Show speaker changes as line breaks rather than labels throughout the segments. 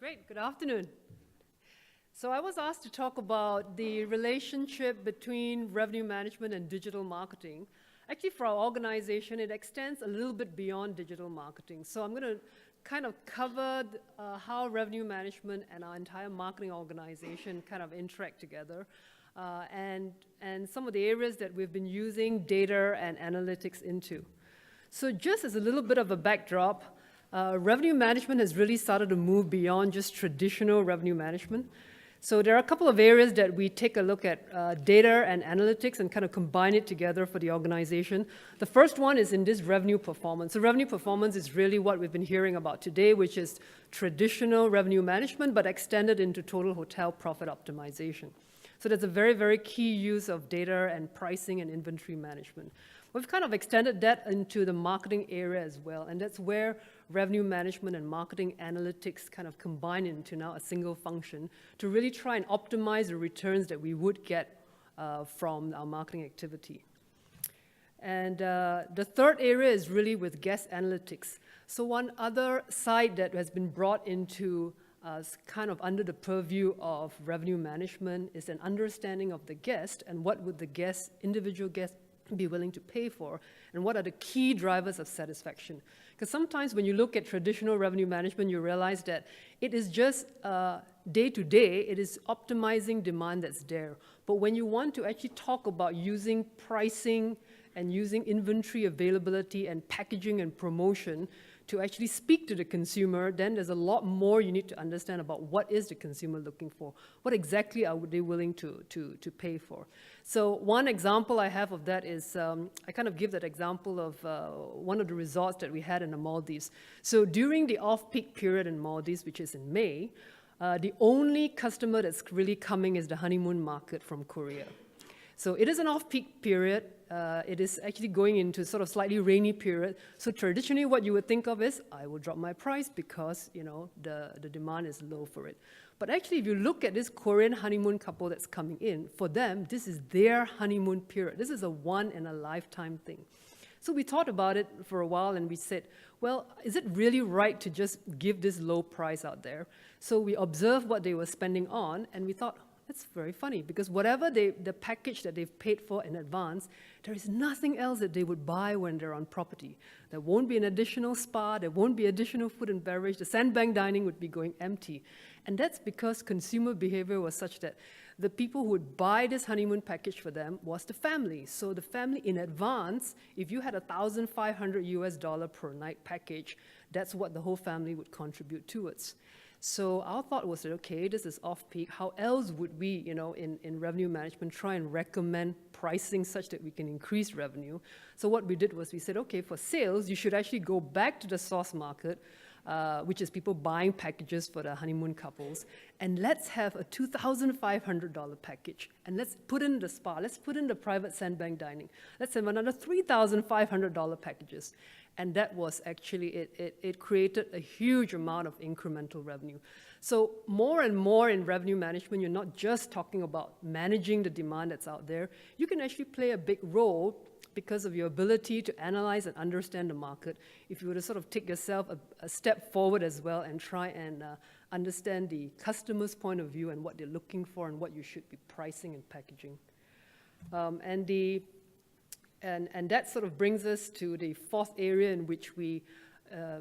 Great, good afternoon. So I was asked to talk about the relationship between revenue management and digital marketing. Actually, for our organization, it extends a little bit beyond digital marketing. So I'm going to kind of cover how revenue management and our entire marketing organization kind of interact together, and some of the areas that we've been using data and analytics into. So just as a little bit of a backdrop, revenue management has really started to move beyond just traditional revenue management. So there are a couple of areas that we take a look at data and analytics and kind of combine it together for the organization. The first one is in this revenue performance. So revenue performance is really what we've been hearing about today, which is traditional revenue management, but extended into total hotel profit optimization. So that's a very, very key use of data and pricing and inventory management. We've kind of extended that into the marketing area as well, and that's where revenue management and marketing analytics kind of combine into now a single function to really try and optimize the returns that we would get from our marketing activity. And the third area is really with guest analytics. So one other side that has been brought into kind of under the purview of revenue management is an understanding of the guest and what would the individual guest be willing to pay for, and what are the key drivers of satisfaction. Because sometimes when you look at traditional revenue management, you realize that it is just day to day, it is optimizing demand that's there. But when you want to actually talk about using pricing and using inventory availability and packaging and promotion to actually speak to the consumer, then there's a lot more you need to understand about what is the consumer looking for. What exactly are they willing to pay for? So one example I have of that is, I kind of give that example of one of the resorts that we had in the Maldives. So during the off-peak period in Maldives, which is in May, the only customer that's really coming is the honeymoon market from Korea. So it is an off-peak period. It is actually going into sort of slightly rainy period. So traditionally what you would think of is, I will drop my price because, you know, the demand is low for it. But actually, if you look at this Korean honeymoon couple that's coming in, for them, this is their honeymoon period. This is a one-in-a-lifetime thing. So we thought about it for a while and we said, well, is it really right to just give this low price out there? So we observed what they were spending on and we thought, that's very funny, because whatever the package that they've paid for in advance, there is nothing else that they would buy when they're on property. There won't be an additional spa, there won't be additional food and beverage, the sandbank dining would be going empty. And that's because consumer behavior was such that the people who would buy this honeymoon package for them was the family. So the family in advance, if you had $1,500 US per night package, that's what the whole family would contribute towards. So our thought was that, okay, this is off-peak. How else would we, you know, in revenue management, try and recommend pricing such that we can increase revenue? So what we did was we said, okay, for sales, you should actually go back to the source market, which is people buying packages for the honeymoon couples, and let's have a $2,500 package, and let's put in the spa, let's put in the private sandbank dining, let's have another $3,500 packages. And that was actually, it created a huge amount of incremental revenue. So more and more in revenue management, you're not just talking about managing the demand that's out there. You can actually play a big role because of your ability to analyze and understand the market. If you were to sort of take yourself a step forward as well and try and understand the customer's point of view and what they're looking for and what you should be pricing and packaging. And that sort of brings us to the fourth area in which we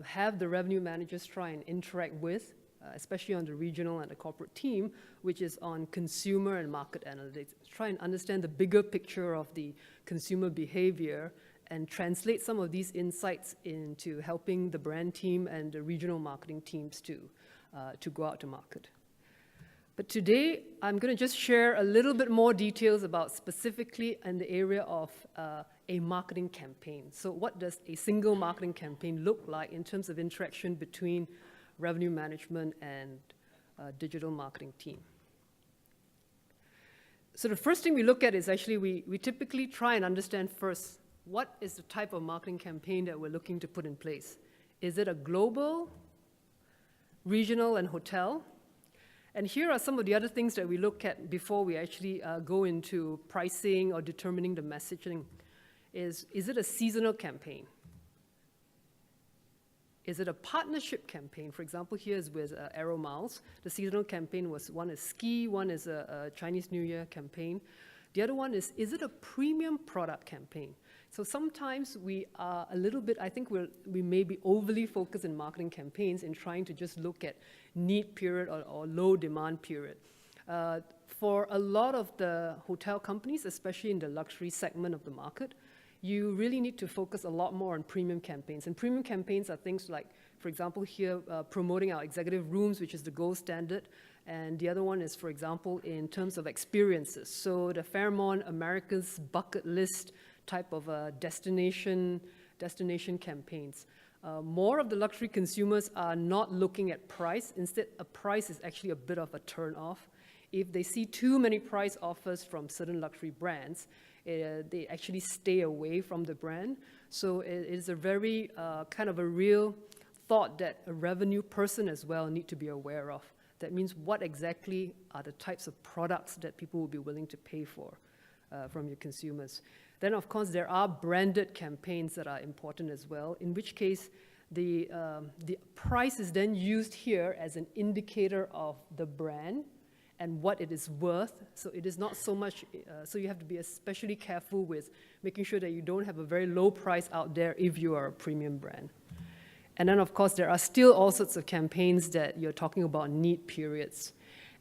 have the revenue managers try and interact with, especially on the regional and the corporate team, which is on consumer and market analytics. Try and understand the bigger picture of the consumer behavior and translate some of these insights into helping the brand team and the regional marketing teams to go out to market. But today, I'm going to just share a little bit more details about specifically in the area of a marketing campaign. So what does a single marketing campaign look like in terms of interaction between revenue management and digital marketing team? So the first thing we look at is actually we typically try and understand first, what is the type of marketing campaign that we're looking to put in place? Is it a global, regional, and hotel? And here are some of the other things that we look at before we actually go into pricing or determining the messaging. Is it a seasonal campaign? Is it a partnership campaign? For example, here is with Aero Miles. The seasonal campaign was, one is ski, one is a Chinese New Year campaign. The other one is it a premium product campaign? So sometimes we are a little bit, I think we may be overly focused in marketing campaigns in trying to just look at need period or low demand period. For a lot of the hotel companies, especially in the luxury segment of the market, you really need to focus a lot more on premium campaigns. And premium campaigns are things like, for example, here, promoting our executive rooms, which is the gold standard. And the other one is, for example, in terms of experiences. So the Fairmont America's bucket list type of destination campaigns. More of the luxury consumers are not looking at price. Instead, a price is actually a bit of a turn-off. If they see too many price offers from certain luxury brands, they actually stay away from the brand. So it is a very kind of a real thought that a revenue person as well need to be aware of. That means what exactly are the types of products that people will be willing to pay for from your consumers. Then, of course, there are branded campaigns that are important as well, in which case the price is then used here as an indicator of the brand and what it is worth. So it is not so much, so you have to be especially careful with making sure that you don't have a very low price out there if you are a premium brand. And then, of course, there are still all sorts of campaigns that you're talking about need periods.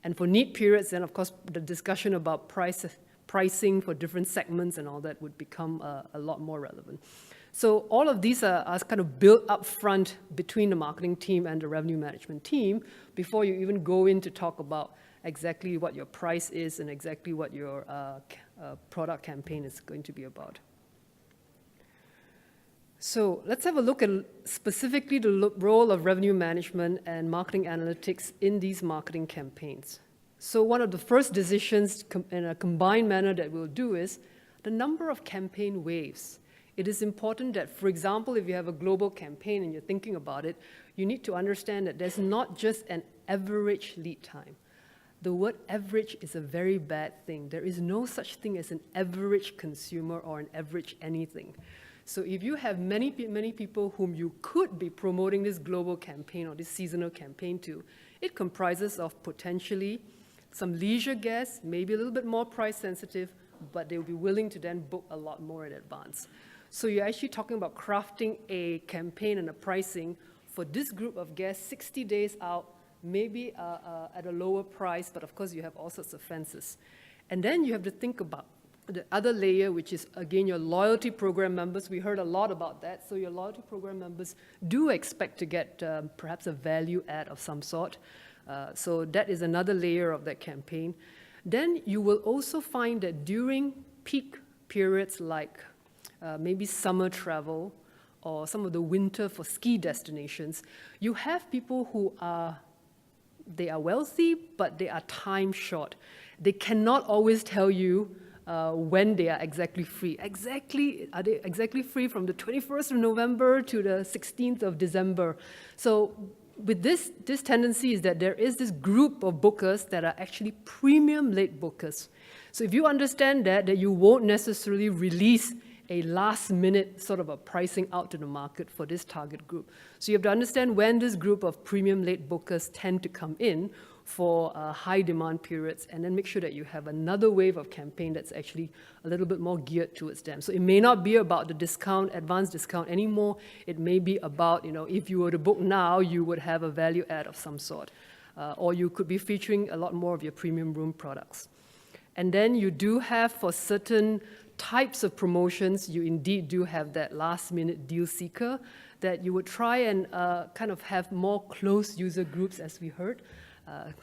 And for need periods, then, of course, the discussion about pricing for different segments and all that would become a lot more relevant. So all of these are kind of built up front between the marketing team and the revenue management team before you even go in to talk about exactly what your price is and exactly what your product campaign is going to be about. So let's have a look at specifically the role of revenue management and marketing analytics in these marketing campaigns. So one of the first decisions in a combined manner that we'll do is the number of campaign waves. It is important that, for example, if you have a global campaign and you're thinking about it, you need to understand that there's not just an average lead time. The word average is a very bad thing. There is no such thing as an average consumer or an average anything. So if you have many people whom you could be promoting this global campaign or this seasonal campaign to, it comprises of potentially some leisure guests, maybe a little bit more price sensitive, but they'll be willing to then book a lot more in advance. So you're actually talking about crafting a campaign and a pricing for this group of guests 60 days out, maybe at a lower price, but of course you have all sorts of fences. And then you have to think about the other layer, which is, again, your loyalty program members. We heard a lot about that. So your loyalty program members do expect to get perhaps a value add of some sort. So that is another layer of that campaign. Then you will also find that during peak periods like maybe summer travel or some of the winter for ski destinations, you have people who they are wealthy, but they are time short. They cannot always tell you when they are exactly free. Are they exactly free from the 21st of November to the 16th of December? So with this tendency is that there is this group of bookers that are actually premium late bookers. So if you understand that you won't necessarily release a last-minute sort of a pricing out to the market for this target group. So you have to understand when this group of premium late bookers tend to come in for high demand periods, and then make sure that you have another wave of campaign that's actually a little bit more geared towards them. So it may not be about the discount, advanced discount anymore. It may be about, if you were to book now, you would have a value add of some sort. Or you could be featuring a lot more of your premium room products. And then you do have, for certain types of promotions, you indeed do have that last-minute deal seeker that you would try and kind of have more close user groups, as we heard,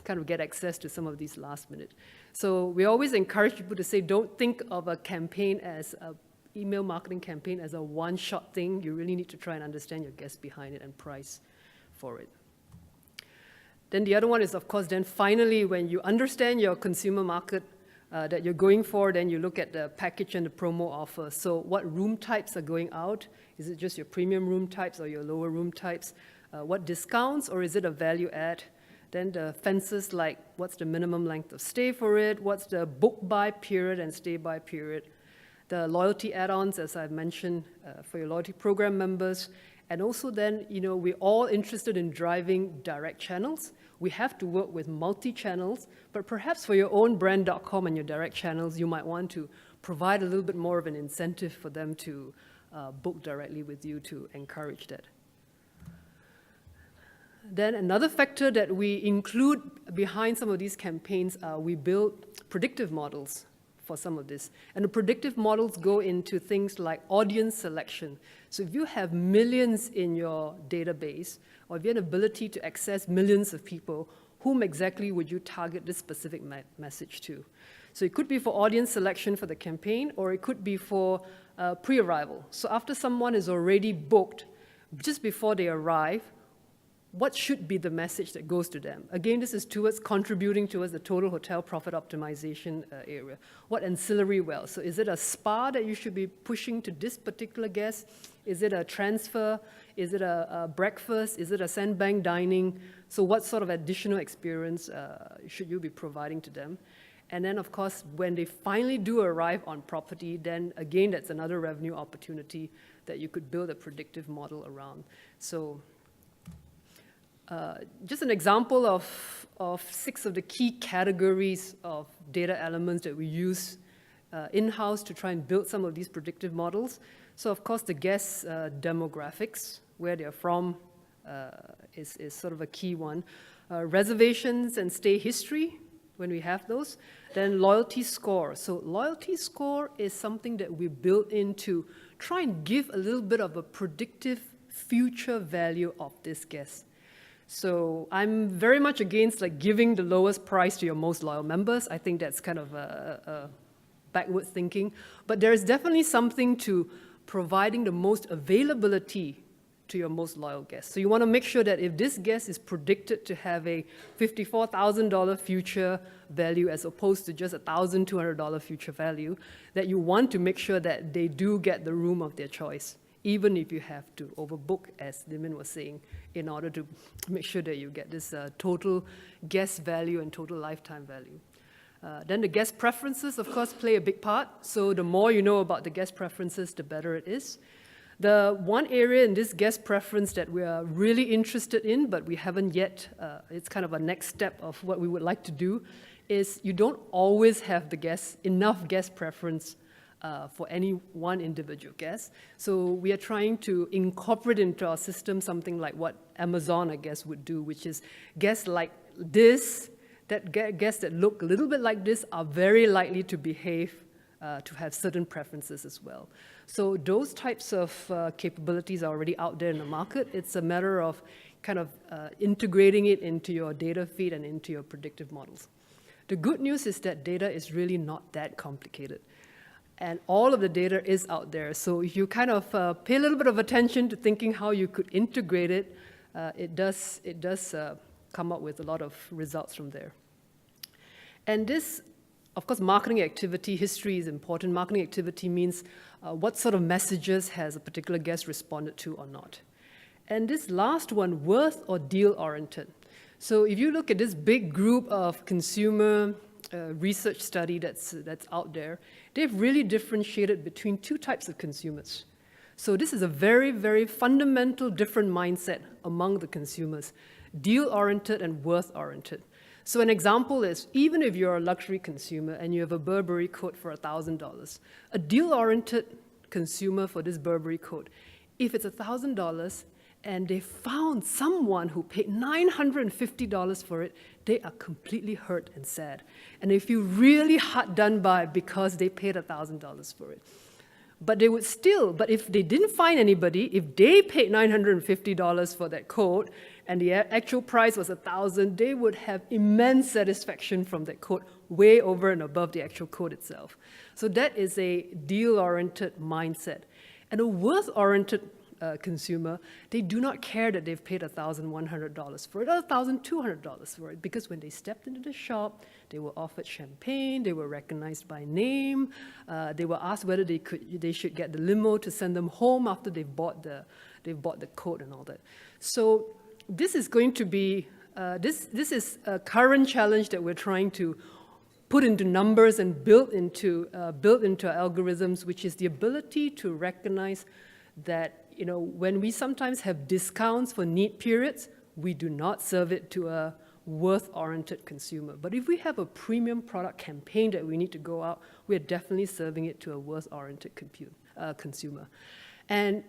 kind of get access to some of these last minute. So we always encourage people to say, don't think of a campaign as an email marketing campaign as a one-shot thing. You really need to try and understand your guests behind it and price for it. Then the other one is, of course, then finally, when you understand your consumer market that you're going for, then you look at the package and the promo offer. So what room types are going out? Is it just your premium room types or your lower room types? What discounts, or is it a value add? Then the fences, like what's the minimum length of stay for it? What's the book by period and stay by period? The loyalty add-ons, as I've mentioned, for your loyalty program members. And also then, we're all interested in driving direct channels. We have to work with multi-channels, but perhaps for your own brand.com and your direct channels, you might want to provide a little bit more of an incentive for them to book directly with you to encourage that. Then another factor that we include behind some of these campaigns, we build predictive models for some of this. And the predictive models go into things like audience selection. So if you have millions in your database, or if you have an ability to access millions of people, whom exactly would you target this specific message to? So it could be for audience selection for the campaign, or it could be for pre-arrival. So after someone is already booked, just before they arrive, what should be the message that goes to them? Again, this is towards contributing towards the total hotel profit optimization area. What ancillary well? So is it a spa that you should be pushing to this particular guest? Is it a transfer? Is it a breakfast? Is it a sandbank dining? So what sort of additional experience should you be providing to them? And then, of course, when they finally do arrive on property, then again, that's another revenue opportunity that you could build a predictive model around. So just an example of 6 of the key categories of data elements that we use in-house to try and build some of these predictive models. So of course the guests' demographics, where they're from, is sort of a key one. Reservations and stay history, when we have those. Then loyalty score. So loyalty score is something that we built in to try and give a little bit of a predictive future value of this guest. So I'm very much against giving the lowest price to your most loyal members. I think that's kind of a backward thinking. But there is definitely something to providing the most availability to your most loyal guests. So you want to make sure that if this guest is predicted to have a $54,000 future value as opposed to just a $1,200 future value, that you want to make sure that they do get the room of their choice, even if you have to overbook, as Dimin was saying, in order to make sure that you get this total guest value and total lifetime value. Then the guest preferences, of course, play a big part. So the more you know about the guest preferences, the better it is. The one area in this guest preference that we are really interested in, but we haven't yet, it's kind of a next step of what we would like to do, is you don't always have enough guest preference for any one individual guest. So we are trying to incorporate into our system something like what Amazon, I guess, would do, which is guests like this, guests that look a little bit like this are very likely to behave to have certain preferences as well. So those types of capabilities are already out there in the market. It's a matter of kind of integrating it into your data feed and into your predictive models. The good news is that data is really not that complicated. And all of the data is out there. So if you kind of pay a little bit of attention to thinking how you could integrate it, it does come up with a lot of results from there. And this, of course, marketing activity history is important. Marketing activity means what sort of messages has a particular guest responded to or not. And this last one, worth or deal oriented. So if you look at this big group of consumer research study that's out there, they've really differentiated between 2 types of consumers. So this is a very, very fundamental different mindset among the consumers, deal-oriented and worth-oriented. So an example is, even if you're a luxury consumer and you have a Burberry coat for $1,000, a deal-oriented consumer for this Burberry coat, if it's $1,000 and they found someone who paid $950 for it, they are completely hurt and sad. And they feel really hard done by because they paid $1,000 for it. But they would still, but if they didn't find anybody, if they paid $950 for that coat and the actual price was $1,000, they would have immense satisfaction from that coat, way over and above the actual coat itself. So that is a deal-oriented mindset. And a worth-oriented consumer, they do not care that they've paid $1,100 for it or $1,200 for it, because when they stepped into the shop, they were offered champagne, they were recognized by name, they were asked whether they should get the limo to send them home after they've bought the coat and all that. So this is going to be this is a current challenge that we're trying to put into numbers and build into algorithms, which is the ability to recognize that when we sometimes have discounts for need periods, we do not serve it to a worth-oriented consumer. But if we have a premium product campaign that we need to go out, we're definitely serving it to a worth-oriented consumer. And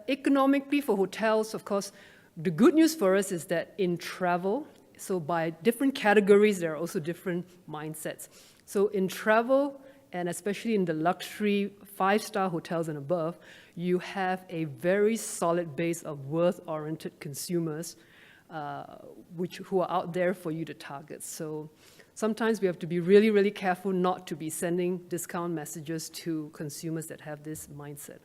economically for hotels, of course, the good news for us is that in travel, so by different categories, there are also different mindsets. So in travel, and especially in the luxury 5-star hotels and above, you have a very solid base of worth-oriented consumers who are out there for you to target. So sometimes we have to be really, really careful not to be sending discount messages to consumers that have this mindset.